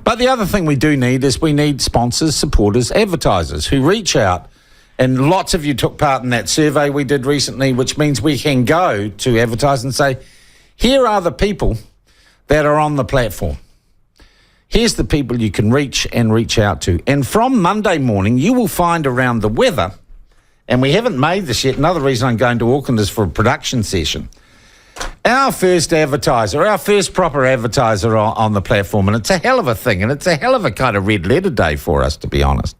But the other thing we do need is we need sponsors, supporters, advertisers who reach out. And lots of you took part in that survey we did recently, which means we can go to advertise and say, here are the people that are on the platform. Here's the people you can reach and reach out to. And from Monday morning, you will find around the weather, and we haven't made this yet. Another reason I'm going to Auckland is for a production session. Our first advertiser, our first proper advertiser on the platform, and it's a hell of a thing, and it's a hell of a kind of red letter day for us, to be honest.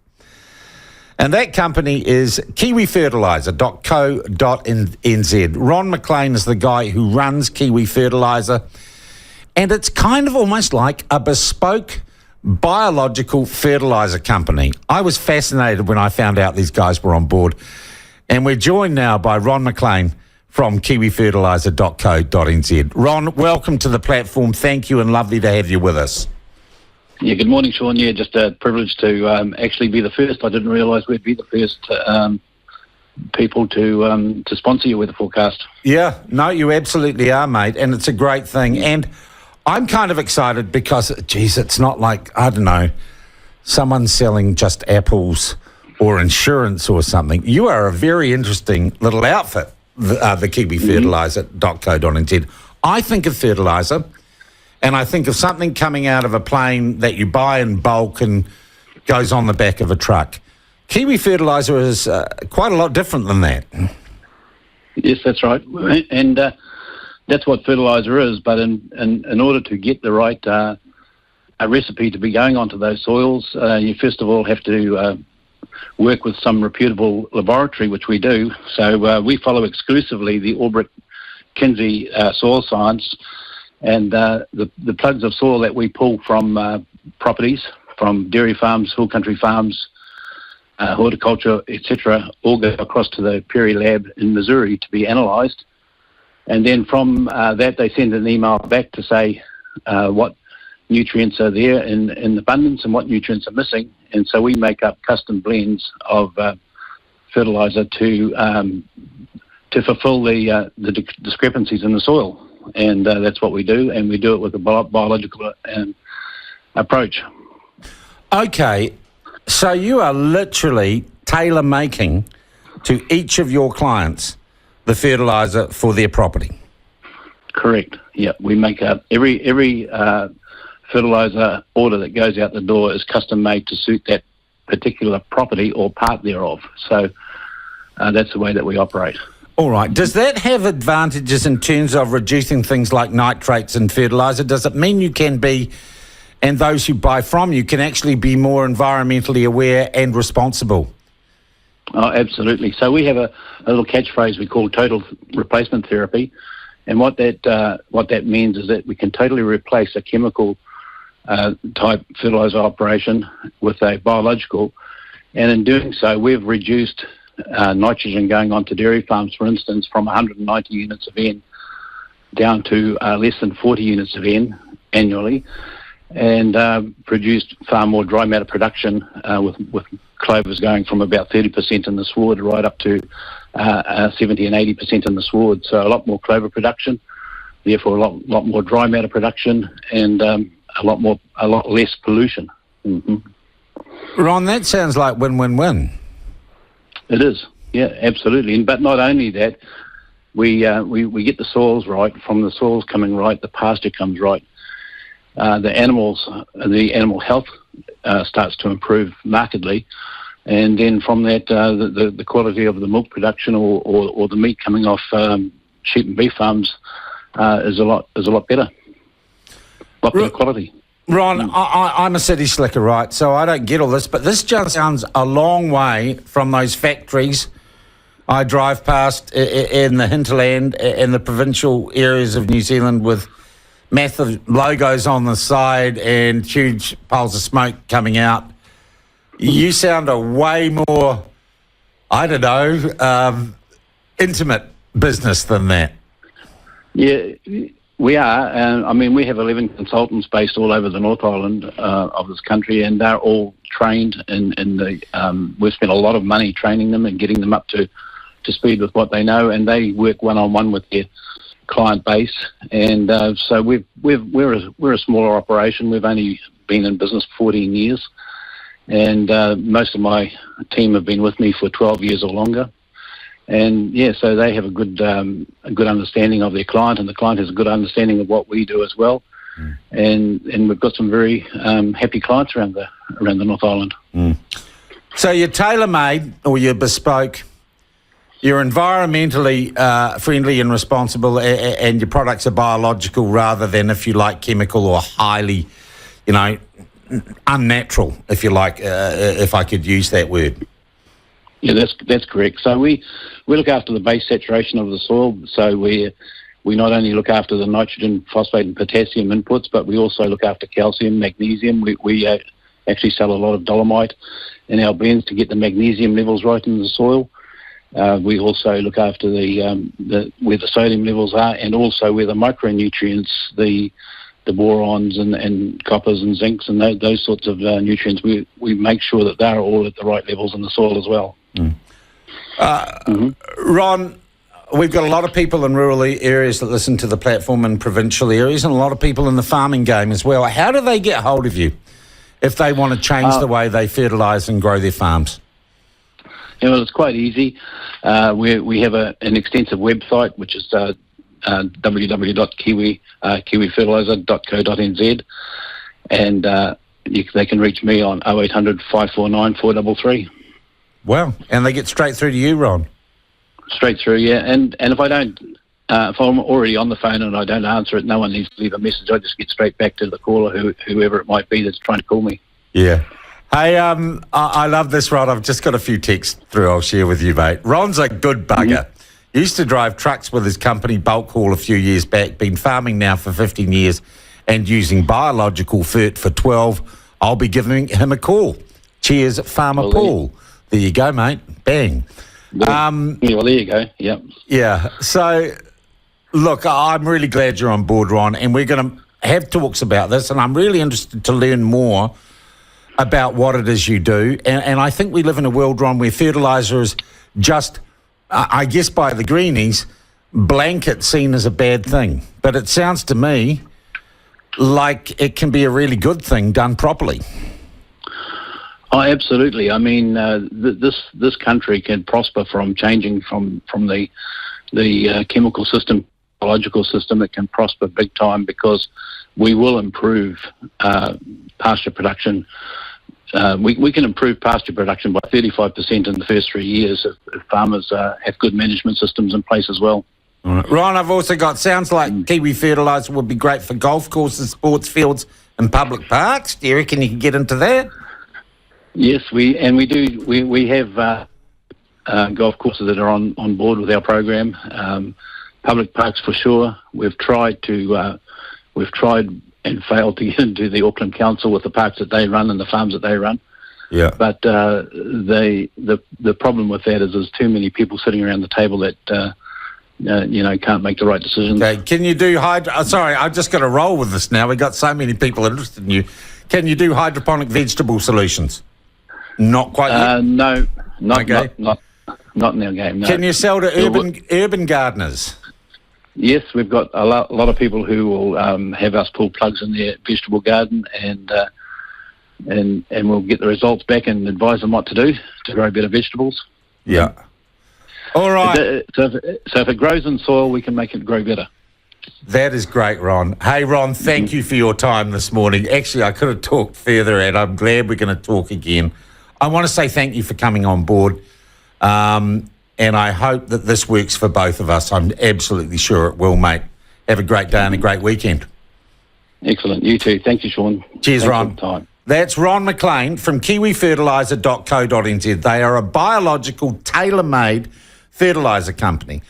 And that company is Kiwi Fertilizer.co.nz. Ron McLean is the guy who runs Kiwi Fertilizer, and it's kind of almost like a bespoke biological fertilizer company. I was fascinated when I found out these guys were on board, and we're joined now by Ron McLean from kiwifertilizer.co.nz. Ron, welcome to the platform. Thank you, and lovely to have you with us. Yeah, good morning, Sean. Yeah, just a privilege to actually be the first. I didn't realise we'd be the first people to sponsor you with a forecast. Yeah, no, you absolutely are, mate, and it's a great thing. And I'm kind of excited because, geez, it's not like, I don't know, someone selling just apples or insurance or something. You are a very interesting little outfit. The Kiwi Fertilizer.co.nz. I think of fertilizer, and I think of something coming out of a plane that you buy in bulk and goes on the back of a truck. Kiwi Fertilizer is quite a lot different than that. Yes, that's right, and that's what fertilizer is. But in order to get the right a recipe to be going onto those soils, you first of all have to work with some reputable laboratory, which we do. So we follow exclusively the Albrecht-Kinsey soil science, and the plugs of soil that we pull from properties, from dairy farms, hill country farms, horticulture, etc., all go across to the Perry lab in Missouri to be analysed. And then from that, they send an email back to say what nutrients are there in abundance and what nutrients are missing. And so we make up custom blends of fertilizer to fulfil the discrepancies in the soil. And that's what we do, and we do it with a biological approach. Okay, so you are literally tailor-making to each of your clients the fertilizer for their property. Correct. Yeah, we make up every fertilizer order that goes out the door is custom made to suit that particular property or part thereof. So that's the way that we operate. All right. Does that have advantages in terms of reducing things like nitrates in fertilizer? Does it mean you can be, and those who buy from you can actually be more environmentally aware and responsible? Oh, absolutely. So we have a little catchphrase we call total replacement therapy. And what that means is that we can totally replace a chemical type fertilizer operation with a biological, and in doing so we've reduced nitrogen going on to dairy farms, for instance, from 190 units of N down to less than 40 units of N annually, and produced far more dry matter production with clovers going from about 30% in the sward right up to 70 and 80% in the sward. So a lot more clover production, therefore a lot more dry matter production, and a lot less pollution. Mm-hmm. Ron, that sounds like win-win-win. It is, yeah, absolutely. But not only that, we get the soils right. From the soils coming right, the pasture comes right. The animal health starts to improve markedly, and then from that, the quality of the milk production or the meat coming off sheep and beef farms is a lot better. Lot better quality. Ron, I'm a city slicker, right? So I don't get all this, but this just sounds a long way from those factories I drive past in the hinterland, in the provincial areas of New Zealand, with massive logos on the side and huge piles of smoke coming out. You sound a way more, I don't know, intimate business than that. Yeah. We are. I mean, we have 11 consultants based all over the North Island of this country, and they're all trained in the. We've spent a lot of money training them and getting them up to speed with what they know, and they work one-on-one with their client base. And so we're a smaller operation. We've only been in business for 14 years, and most of my team have been with me for 12 years or longer. And yeah, so they have a good understanding of their client, and the client has a good understanding of what we do as well. And we've got some very happy clients around the North Island. So you're tailor-made, or you're bespoke. You're environmentally friendly and responsible, and your products are biological rather than, if you like, chemical or highly, unnatural, if you like, if I could use that word. Yeah, that's correct. So we look after the base saturation of the soil. So we not only look after the nitrogen, phosphate and potassium inputs, but we also look after calcium, magnesium. We actually sell a lot of dolomite in our blends to get the magnesium levels right in the soil. We also look after where the sodium levels are, and also where the micronutrients, the borons and coppers and zincs and those sorts of nutrients, we make sure that they're all at the right levels in the soil as well. Ron, we've got a lot of people in rural areas that listen to the platform in provincial areas, and a lot of people in the farming game as well. How do they get hold of you if they want to change the way they fertilise and grow their farms? It's quite easy. We have an extensive website, which is www.kiwifertilizer.co.nz, and they can reach me on 0800 549 433. Wow, and they get straight through to you, Ron? Straight through, yeah. And if I don't, if I'm already on the phone and I don't answer it, no one needs to leave a message. I just get straight back to the caller, whoever it might be that's trying to call me. Yeah. Hey, I love this, Ron. I've just got a few texts through I'll share with you, mate. Ron's a good bugger. Used to drive trucks with his company Bulk Haul a few years back, been farming now for 15 years and using biological fert for 12. I'll be giving him a call. Cheers, Farmer Paul. There you go, mate. Bang. Well, there you go. Yep. Yeah. So, look, I'm really glad you're on board, Ron, and we're going to have talks about this, and I'm really interested to learn more about what it is you do. And I think we live in a world, Ron, where fertiliser is just, I guess by the greenies, blanket seen as a bad thing. But it sounds to me like it can be a really good thing done properly. Oh, absolutely. I mean, this country can prosper from changing from the chemical system, biological system. It can prosper big time because we will improve pasture production. We can improve pasture production by 35% in the first 3 years if farmers have good management systems in place as well. All right. Ron, I've also got, sounds like Kiwi Fertilizer would be great for golf courses, sports fields and public parks. Do you reckon you can get into that? Yes, we do. We have golf courses that are on board with our program. Public parks for sure. We've tried and failed to get into the Auckland Council with the parks that they run and the farms that they run. Yeah. But the problem with that is there's too many people sitting around the table that can't make the right decisions. Okay. Can you do sorry, I've just got to roll with this now. We've got so many people interested in you. Can you do hydroponic vegetable solutions? Not quite yet? No, not in our game. No. Can you sell to urban gardeners? Yes, we've got a lot of people who will have us pull plugs in their vegetable garden, and we'll get the results back and advise them what to do to grow better vegetables. Yeah. All right. So if it grows in soil, we can make it grow better. That is great, Ron. Hey, Ron, thank you for your time this morning. Actually, I could have talked further, and I'm glad we're going to talk again. I want to say thank you for coming on board, and I hope that this works for both of us. I'm absolutely sure it will, mate. Have a great day and a great weekend. Excellent. You too. Thank you, Sean. Cheers, Thanks Ron. for the time. That's Ron McLean from kiwifertilizer.co.nz. They are a biological, tailor-made fertiliser company.